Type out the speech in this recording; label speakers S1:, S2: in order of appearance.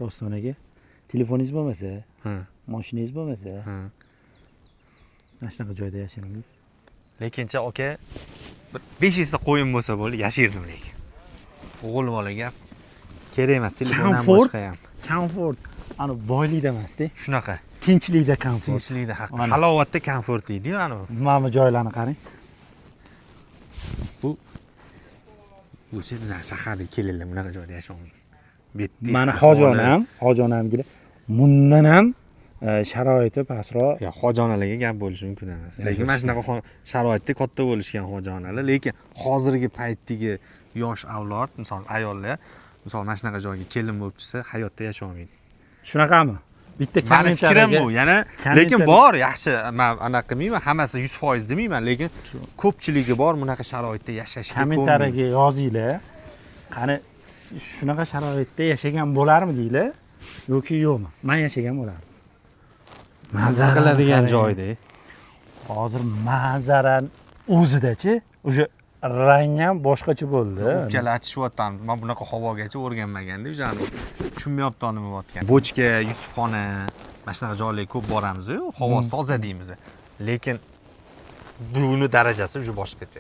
S1: Dostonaga. Telefoningiz bo'lmasa,
S2: Ha.
S1: mashinangiz bo'lmasa,
S2: Ha.
S1: mana shunaqa joyda yashadingiz.
S2: Lekincha aka bir 5 ta qo'yim bo'lsa bo'ldi, yashirdim lekin. O'g'il bola gap. Kerak emas, telefon ham boshqa ham.
S1: Komfort. Ana boylikda emas-da.
S2: Shunaqa.
S1: Tinchlikda komfort.
S2: Tinchlikda haq. Halovatda komfort deydi-yu ana.
S1: Mana bu joylarni qarang.
S2: Bu bizning shaharga kelinlar bunaqa joyda yashamaydi.
S1: Mana hojonamga bundan ham sharoiti pastroq.
S2: Ya hojonalarga gap bo'lishi mumkin emas. Lekin mana shunaqa sharoitda katta bo'lishgan hojonalar, lekin hozirgi paytdagi yosh avlod, misol ayollar, misol mana shunaqa joyga kelin bo'lib chiqsa, hayotda yashamaydi.
S1: Shunaqami? Bitta
S2: Meni fikrim bu, yana lekin bor, yaxshi, men anaqa qilmayman, hammasi 100% demayman, lekin ko'pchiligi bor bunaqa sharoitda yashashga.
S1: Kommentariyaga yozinglar. Qani shunaqa sharoitda yashagan bo'larmi deylar yoki yo'qmi? Men yashagan bo'lardim.
S2: Mazza qiladigan joyda.
S1: Hozir manzaran o'zidachi, o'sha rang ham boshqacha bo'ldi.
S2: Ukkalar aytishyapti, men bunaqa havogacha o'rganmaganda, o'shani tushunmayapti nima bo'layotgan. Bochka, Yusufxona, mana shunaqa joylarga ko'p boramiz-ku, havosi toza deymiz. Lekin buni darajasi o'sha boshqacha.